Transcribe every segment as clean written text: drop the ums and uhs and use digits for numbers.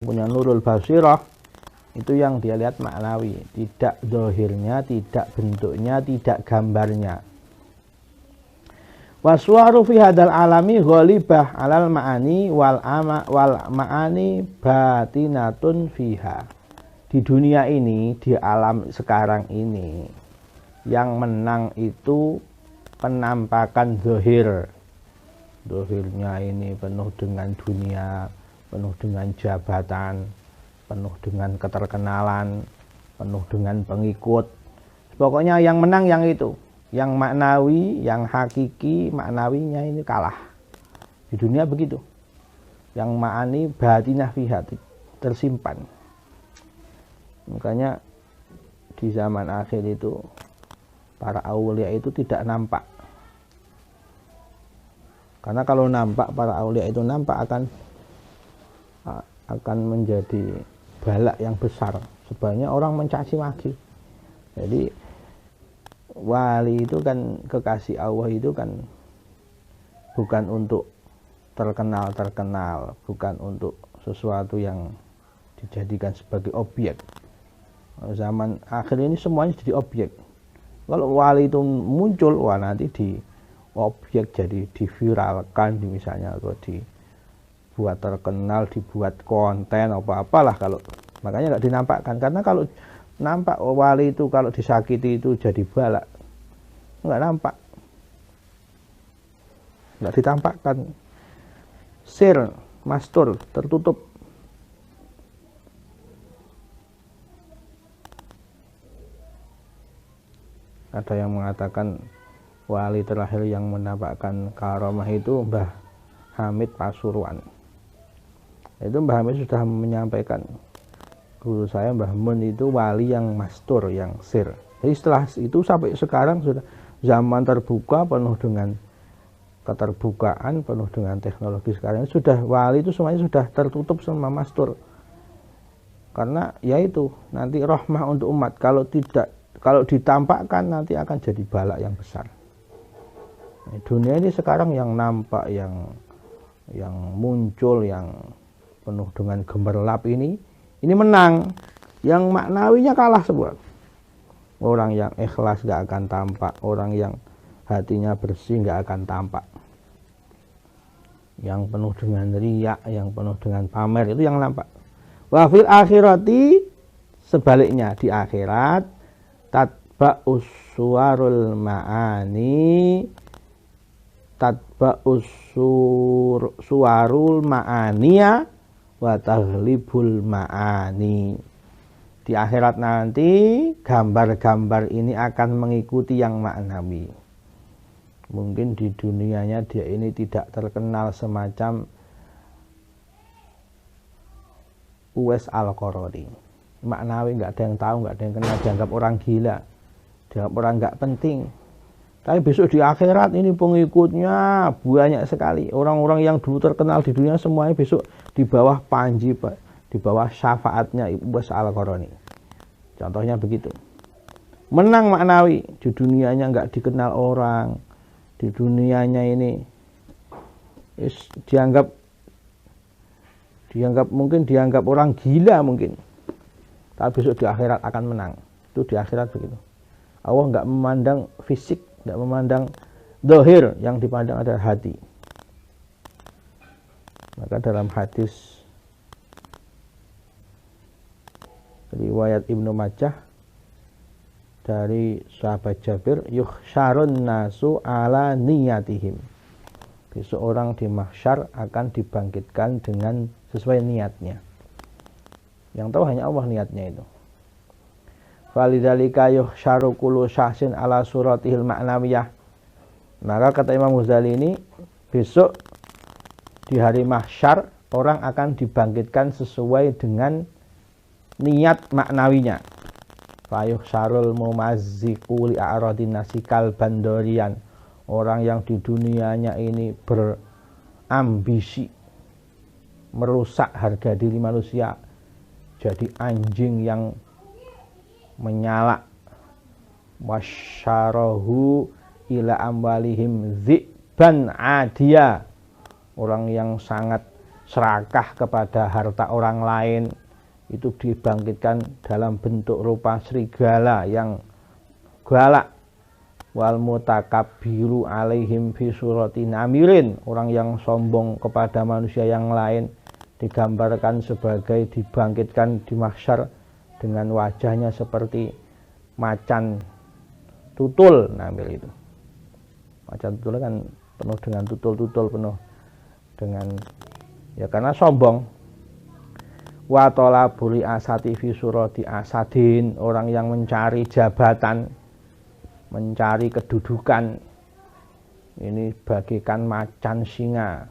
punya nurul basirah, itu yang dia lihat maknawi, tidak zahirnya, tidak bentuknya, tidak gambarnya. Waswaru fi hadal alami ghalibah alal ma'ani wal ma'ani batinatun fiha. Di dunia ini, di alam sekarang ini, yang menang itu penampakan zahir. Zahirnya ini penuh dengan dunia, penuh dengan jabatan, penuh dengan keterkenalan, penuh dengan pengikut. Pokoknya yang menang yang itu. Yang maknawi, yang hakiki, maknawinya ini kalah. Di dunia begitu. Yang ma'ani batinah fiha, tersimpan. Makanya di zaman akhir itu para aulia itu tidak nampak. Karena kalau nampak, para aulia itu nampak akan menjadi balak yang besar. Sebenarnya orang mencaci maki. Jadi wali itu kan, kekasih Allah itu kan bukan untuk terkenal, bukan untuk sesuatu yang dijadikan sebagai objek. Zaman akhir ini semuanya jadi objek. Kalau wali itu muncul, wah nanti di objek, jadi diviralkan misalnya, atau dibuat terkenal, dibuat konten apa-apalah. Kalau makanya nggak dinampakkan, karena kalau nampak wali itu kalau disakiti itu jadi balak, nggak nampak, nggak ditampakkan. Sir, mastur, tertutup. Ada yang mengatakan wali terakhir yang menampakkan karomah itu Mbah Hamid Pasuruan. Itu Mbah Hamid sudah menyampaikan, guru saya Mbah Mun itu wali yang mastur, yang sir. Jadi setelah itu sampai sekarang sudah zaman terbuka, penuh dengan keterbukaan, penuh dengan teknologi sekarang, sudah wali itu semuanya sudah tertutup sama mastur. Karena yaitu nanti rahmah untuk umat, kalau ditampakkan nanti akan jadi balak yang besar. Dunia ini sekarang yang nampak, yang muncul, yang penuh dengan gemerlap ini menang. Yang maknawinya kalah semua. Orang yang ikhlas gak akan tampak, orang yang hatinya bersih gak akan tampak. Yang penuh dengan riya, yang penuh dengan pamer, itu yang nampak. Wa fil akhirati, sebaliknya di akhirat, tatba'us suwarul ma'ani, tatba'us suwarul ma'aniya wa taghlibul ma'ani. Di akhirat nanti gambar-gambar ini akan mengikuti yang maknawi. Mungkin di dunianya dia ini tidak terkenal semacam Uwais Al-Qarani. Maknawi nggak ada yang tahu, nggak ada yang kenal, dianggap orang gila, dianggap orang nggak penting. Tapi besok di akhirat ini pengikutnya banyak sekali. Orang-orang yang dulu terkenal di dunia semuanya besok di bawah panji, di bawah syafaatnya Uwais Al-Qarani. Contohnya begitu. Menang maknawi, di dunianya nggak dikenal orang, di dunianya ini dianggap orang gila mungkin. Tapi besok di akhirat akan menang. Itu di akhirat begitu. Allah nggak memandang fisik, nggak memandang zahir, yang dipandang adalah hati. Maka dalam hadis riwayat Ibnu Majah dari sahabat Jabir, yuhsyarun nasu ala niyatihim. Besok orang di mahsyar akan dibangkitkan dengan sesuai niatnya. Yang tahu hanya Allah niatnya itu. Falidzalika yuhsyaru kullu syahsin ala suratihil ma'nawiyah. Maka kata Imam Ghazali ini, besok di hari mahsyar orang akan dibangkitkan sesuai dengan niat maknawinya. Fayuhsyarul mumazziqu li a'radin nasikal bandorian. Orang yang di dunianya ini berambisi merusak harga diri manusia, jadi anjing yang menyala. Wasyarahu ila amwalihim dziban adia. Orang yang sangat serakah kepada harta orang lain, itu dibangkitkan dalam bentuk rupa serigala yang galak. Wal mutakabbiru alaihim fi surati namirin, orang yang sombong kepada manusia yang lain digambarkan sebagai dibangkitkan di mahsyar dengan wajahnya seperti macan tutul. Namil itu macan tutul kan penuh dengan tutul-tutul, penuh dengan, ya karena sombong. Wa talabul asati fi surati asadin, orang yang mencari jabatan, mencari kedudukan, ini bagikan macan singa,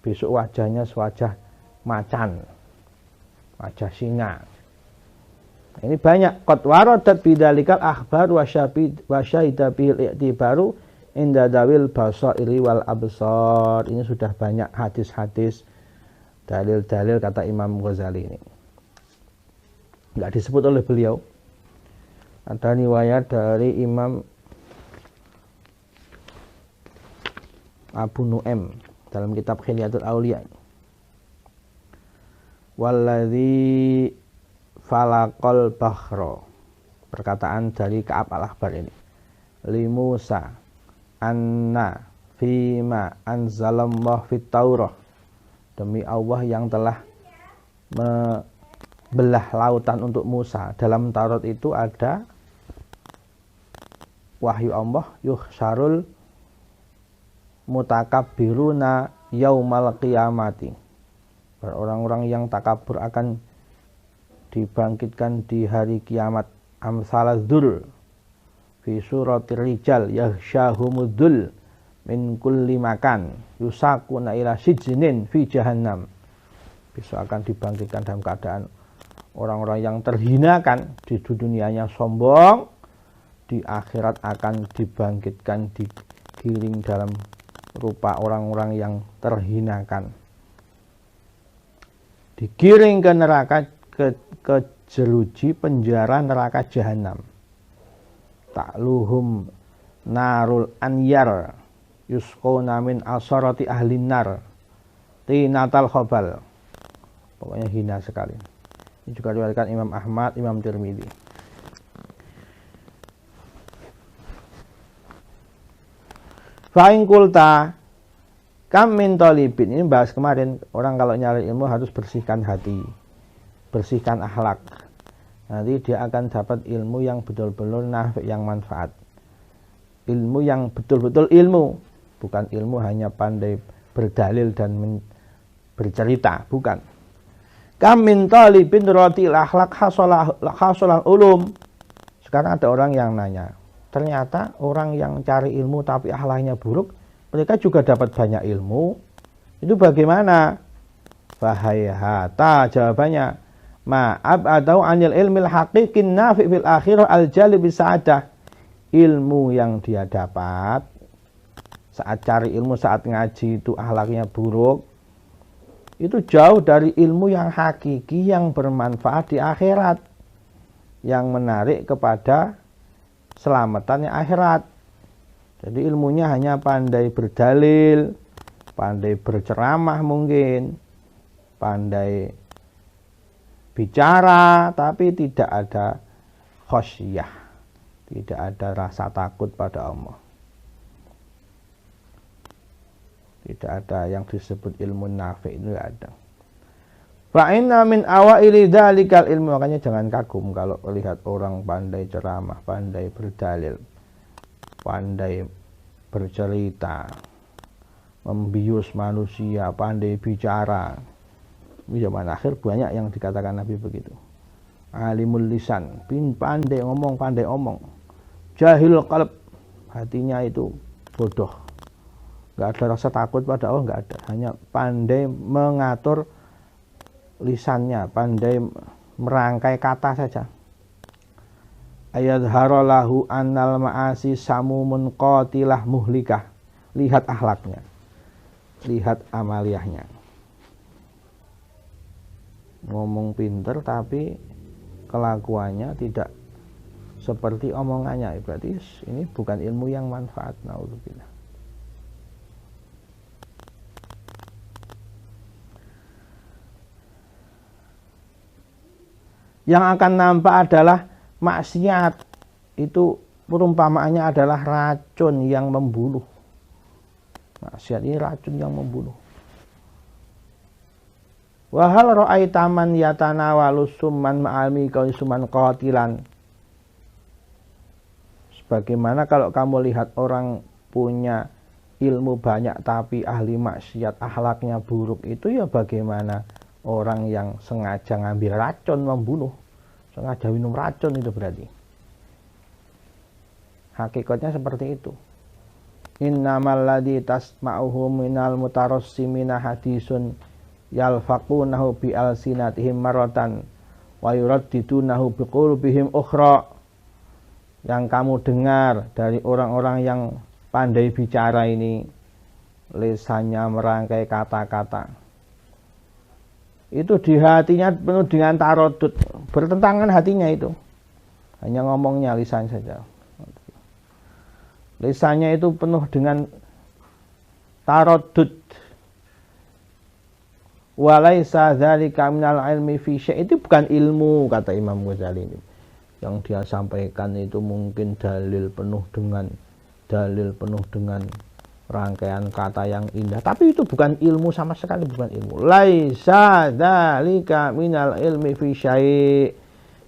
besok wajahnya sewajah macan, wajah singa. Ini banyak. Qad waradat bidzalikal akhbar wa syahida bil i'tibaru inda dawil basairi wal absar. Ini sudah banyak hadis-hadis, dalil-dalil kata Imam Ghazali ini. Enggak disebut oleh beliau. Ada riwayat dari Imam Abu Nu'aim dalam kitab Khilyatul Auliya. Walladzi falaqal bahra, perkataan dari Ka'ab al-Akhbar ini. Li Musa anna fima anzalallahu fit Taurah, demi Allah yang telah membelah lautan untuk Musa. Dalam Taurat itu ada wahyu Allah, yuhsyarul mutakabbiruna yaumal qiyamati, orang-orang yang takabur akan dibangkitkan di hari kiamat. Amsaladzul fi suratir rijal yahsyahumudzul min kulli makan yusakuna ila sijnin fi jahannam. Besok akan dibangkitkan dalam keadaan orang-orang yang terhinakan di dunianya sombong, di akhirat akan dibangkitkan, digiring dalam rupa orang-orang yang terhinakan, digiring ke neraka, ke jeruji penjara neraka jahanam. Ta'luhum narul anyar yusquna min asarati ahlin nar tinatal khabal. Pokoknya hina sekali. Ini juga diriwayatkan Imam Ahmad, Imam Tirmidzi. Fa'in kulta kam min talibin, ini bahas kemarin, orang kalau nyari ilmu harus bersihkan hati, bersihkan akhlak. Nanti dia akan dapat ilmu yang betul-betul nafi', yang manfaat. Ilmu yang betul-betul ilmu, bukan ilmu hanya pandai berdalil dan bercerita, bukan. Kam min talibin ratil akhlak hasolah ulum. Sekarang ada orang yang nanya, ternyata orang yang cari ilmu tapi akhlaknya buruk, mereka juga dapat banyak ilmu. Itu bagaimana? Fahayhata, jawabannya, ma'ab atau anil ilmil haqiqin nafi' fil akhirah al-jalib bisa'adah. Ilmu yang dia dapat saat cari ilmu, saat ngaji itu akhlaknya buruk, itu jauh dari ilmu yang hakiki, yang bermanfaat di akhirat, yang menarik kepada selamatannya akhirat. Jadi ilmunya hanya pandai berdalil, pandai berceramah mungkin, pandai bicara, tapi tidak ada khosyah, tidak ada rasa takut pada Allah. Tidak ada yang disebut ilmu nafi', itu tidak ada. Fa'inna min awaili dzalikal ilmu, makanya jangan kagum kalau lihat orang pandai ceramah, pandai berdalil, pandai bercerita, membius manusia, pandai bicara. Di zaman akhir banyak yang dikatakan Nabi begitu. Alimul lisan, pandai ngomong, pandai omong. Jahil qalb, hatinya itu bodoh. Enggak ada rasa takut pada Allah, enggak ada. Hanya pandai mengatur lisannya, pandai merangkai kata saja. Ayat harolahu annal ma'asi samumun qatilah muhlikah. Lihat akhlaknya, lihat amaliyahnya. Ngomong pinter tapi kelakuannya tidak seperti omongannya, berarti ini bukan ilmu yang manfaat. Naudzubillah. Yang akan nampak adalah maksiat. Itu perumpamaannya adalah racun yang membunuh. Maksiat ini racun yang membunuh. Wa hal ra'aita man yatanawalu summan ma'almi qaisuman qatilan. Sebagaimana kalau kamu lihat orang punya ilmu banyak tapi ahli maksiat, akhlaknya buruk, itu ya bagaimana orang yang sengaja ngambil racun membunuh, sengaja minum racun, itu berarti hakikatnya seperti itu. Innamal ladzi tasma'uhu minal mutarassimina hadisun yalfaqunahu bi alsinatihim maratan wa yuraddidunahu biqulubihim ukhra. Yang kamu dengar dari orang-orang yang pandai bicara ini, lisannya merangkai kata-kata, itu di hatinya penuh dengan tarodud, bertentangan hatinya itu, hanya ngomongnya lisan saja. Lisannya itu penuh dengan tarodud. Walaisa dzalika minal ilmi fi syai', itu bukan ilmu, kata Imam Ghazali ini. Yang dia sampaikan itu mungkin dalil penuh dengan rangkaian kata yang indah, tapi itu bukan ilmu sama sekali, bukan ilmu. Laisa dzalika minal ilmi fi syai',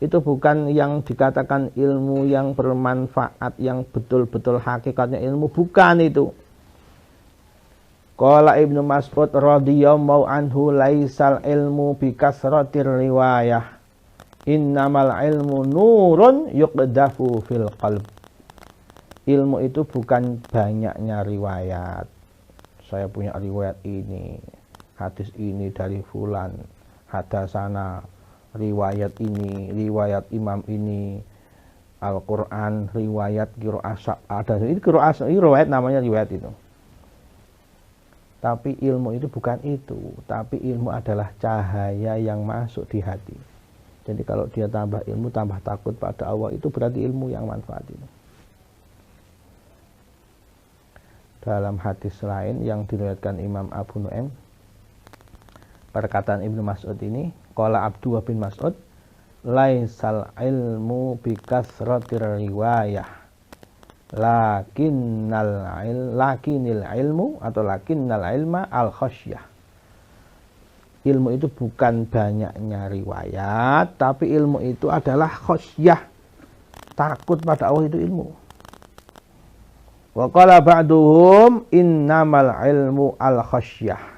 itu bukan yang dikatakan ilmu yang bermanfaat, yang betul-betul hakikatnya ilmu, bukan itu. Qala Ibnu Mas'ud radhiyallahu anhu, laisal ilmu bi kasratir riwayah, innamal ilmu nurun yuqdafu fil qalb. Ilmu itu bukan banyaknya riwayat. Saya punya riwayat ini, hadis ini dari fulan, hadasana, riwayat ini, riwayat imam ini, Al-Quran, riwayat qiraah, ada ini qiraah, ini riwayat, namanya riwayat itu. Tapi ilmu itu bukan itu, tapi ilmu adalah cahaya yang masuk di hati. Jadi kalau dia tambah ilmu, tambah takut pada Allah, itu berarti ilmu yang manfaat itu. Dalam hadis lain yang diriwayatkan Imam Abu Nu'aim, perkataan Ibnu Mas'ud ini, qala Abdullah bin Mas'ud, laisal ilmu bi kasratir riwayah, lakinnal ilmu atau lakinnal ilma al khasyah. Ilmu itu bukan banyaknya riwayat, tapi ilmu itu adalah khasyah, takut pada Allah, itu ilmu. Wa qala ba'duhum innamal ilmu al khasyah.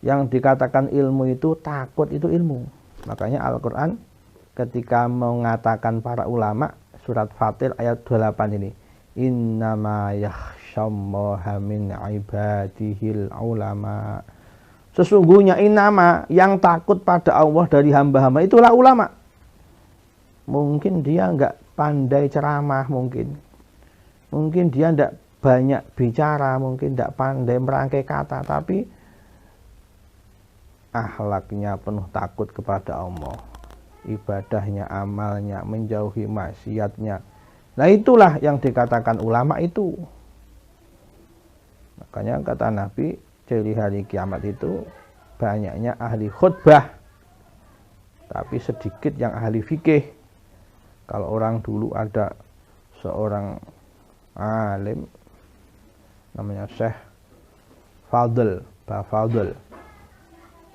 Yang dikatakan ilmu itu takut, itu ilmu. Makanya Al-Quran ketika mengatakan para ulama, surat Fatir ayat 28 ini, innama yakhsyallaha min ibadihil ulama. Sesungguhnya innama, yang takut pada Allah dari hamba-hamba itulah ulama. Mungkin dia enggak pandai ceramah, mungkin dia enggak banyak bicara, mungkin enggak pandai merangkai kata, tapi akhlaknya penuh takut kepada Allah, ibadahnya, amalnya, menjauhi maksiatnya. Nah itulah yang dikatakan ulama itu. Makanya kata Nabi, ciri hari kiamat itu banyaknya ahli khutbah, tapi sedikit yang ahli fikih. Kalau orang dulu ada seorang alim namanya Syekh Fadl,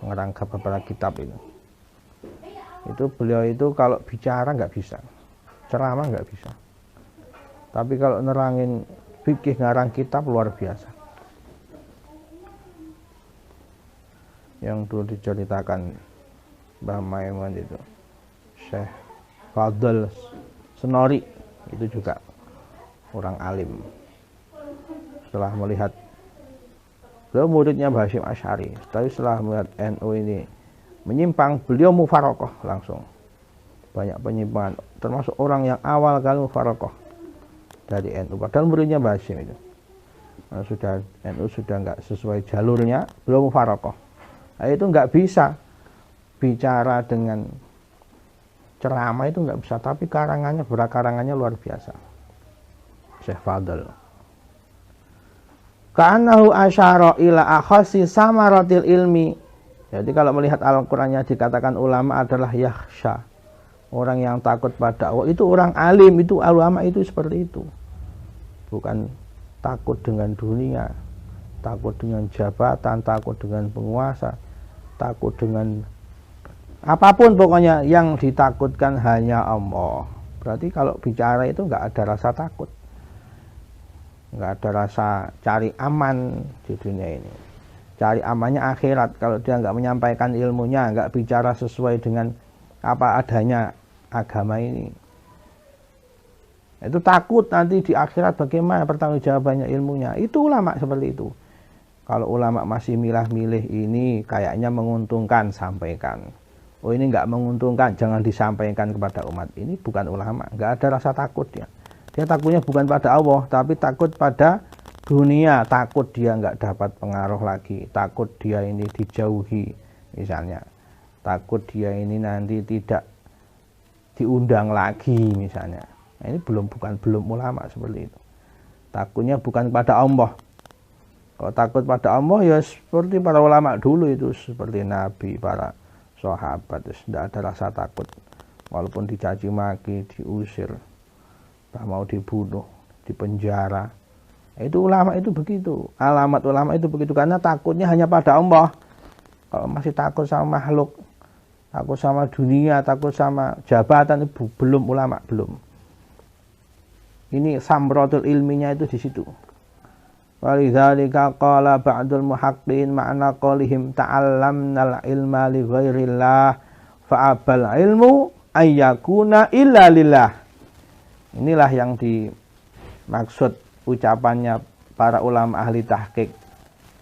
pengarang beberapa kitab itu beliau itu kalau bicara nggak bisa, ceramah nggak bisa, tapi kalau nerangin fikih, ngarang kitab luar biasa. Yang dulu diceritakan Mbah Maimun itu, Syekh Fadl Senori, itu juga orang alim. Setelah melihat, beliau muridnya Mbah Hasyim Asy'ari, tapi setelah melihat NU ini menyimpang, beliau mufarokoh langsung. Banyak penyimpangan, termasuk orang yang awal kali mufarokoh dari NU, padahal muridnya Mbah Hasyim itu. Nah, NU sudah nggak sesuai jalurnya, beliau mufarokoh. Nah, itu nggak bisa bicara dengan ceramah, itu nggak bisa, tapi karangannya luar biasa. Syekh Fadl. Ka'annahu asyara ila akhasi samaratil ilmi Jadi kalau melihat Al-Qur'annya dikatakan ulama adalah yakhsha, orang yang takut pada Allah, itu orang alim, itu ulama itu seperti itu. Bukan takut dengan dunia, takut dengan jabatan, takut dengan penguasa, takut dengan apapun, pokoknya yang ditakutkan hanya Allah. Berarti kalau bicara itu nggak ada rasa takut, nggak ada rasa cari aman di dunia ini. Cari amannya akhirat. Kalau dia nggak menyampaikan ilmunya, nggak bicara sesuai dengan apa adanya agama ini, itu takut nanti di akhirat bagaimana pertanggungjawabannya ilmunya. Itu ulama seperti itu. Kalau ulama masih milah-milih, ini kayaknya menguntungkan, sampaikan. Oh ini nggak menguntungkan, jangan disampaikan kepada umat. Ini bukan ulama, nggak ada rasa takut dia. Dia takutnya bukan pada Allah, tapi takut pada dunia, takut dia nggak dapat pengaruh lagi, takut dia ini dijauhi misalnya, takut dia ini nanti tidak diundang lagi misalnya. Nah, ini belum ulama seperti itu. Takutnya bukan pada Allah. Kalau takut pada Allah ya seperti para ulama dulu itu, seperti Nabi, para sahabat, tidak ada rasa takut walaupun dicaci maki, diusir, mau dibunuh, dipenjara. Itu ulama itu begitu, alamat ulama itu begitu, karena takutnya hanya pada Allah. Kalau masih takut sama makhluk, takut sama dunia, takut sama jabatan, itu belum ulama, belum. Ini samratul ilminya itu di situ. Walidzalika qala ba'dul muhaqqiqin ma'na qaulihim ta'allamnal ilma li ghairillah fa'abal ilmu ayyakuna illa lillah. Inilah yang dimaksud ucapannya para ulama ahli tahqiq.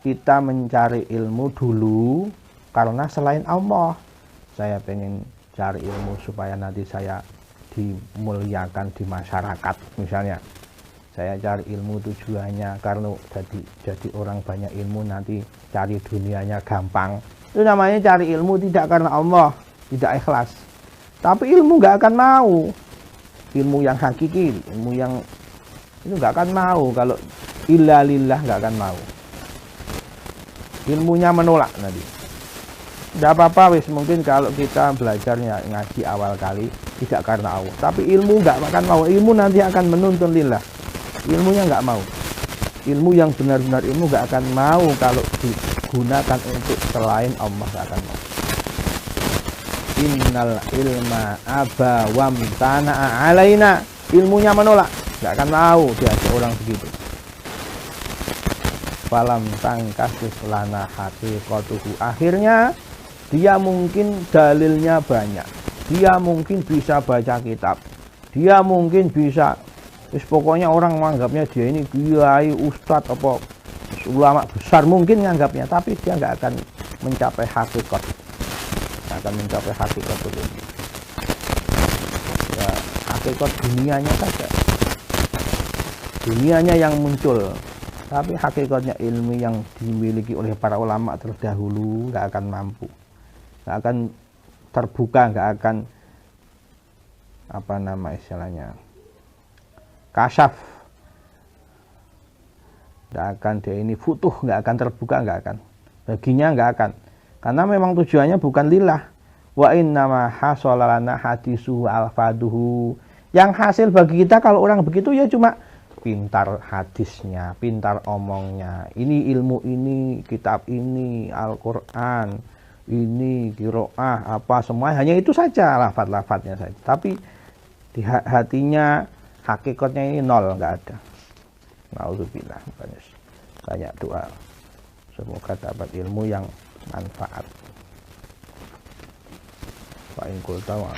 Kita mencari ilmu dulu karena selain Allah. Saya pengen cari ilmu supaya nanti saya dimuliakan di masyarakat misalnya. Saya cari ilmu tujuannya karena jadi orang banyak ilmu, nanti cari dunianya gampang. Itu namanya cari ilmu tidak karena Allah, tidak ikhlas. Tapi ilmu nggak akan mau. Ilmu yang hakiki, ilmu yang itu nggak akan mau. Kalau illa lillah nggak akan mau. Ilmunya menolak nanti. Tidak apa-apa wis, mungkin kalau kita belajarnya ngaji awal kali tidak karena Allah, tapi ilmu nggak akan mau. Ilmu nanti akan menuntun lillah. Ilmunya nggak mau. Ilmu yang benar-benar ilmu nggak akan mau kalau digunakan untuk selain Allah, nggak akan mau. Innal ilma aba wamtana'a alaina. Ilmunya menolak, nggak akan mau diajak orang begitu. Falam tangkasis lana haqiqatuhu. Akhirnya dia mungkin dalilnya banyak, dia mungkin bisa baca kitab, dia mungkin bisa, pokoknya orang menganggapnya dia ini kiai, ustadz, apa ulama besar mungkin menganggapnya, tapi dia nggak akan mencapai hakikat, nggak akan mencapai hakikat itu. Ya, hakikat dunianya saja, dunianya yang muncul, tapi hakikatnya ilmu yang dimiliki oleh para ulama terdahulu nggak akan mampu, nggak akan terbuka, nggak akan apa nama istilahnya kasyaf, nggak akan dia ini futuh, nggak akan terbuka, nggak akan, baginya nggak akan, karena memang tujuannya bukan lillah. Wa innama hasolalana hadisu alfaduhu. Yang hasil bagi kita kalau orang begitu ya cuma pintar hadisnya, pintar omongnya, ini ilmu ini, kitab ini, Al-Quran ini, qiraah apa semua, hanya itu saja, lafaz-lafaznya saja, tapi di hatinya hakikatnya ini nol, nggak ada. Nauzubillah. Banyak doa semoga dapat ilmu yang manfaat. Wa in qulta wa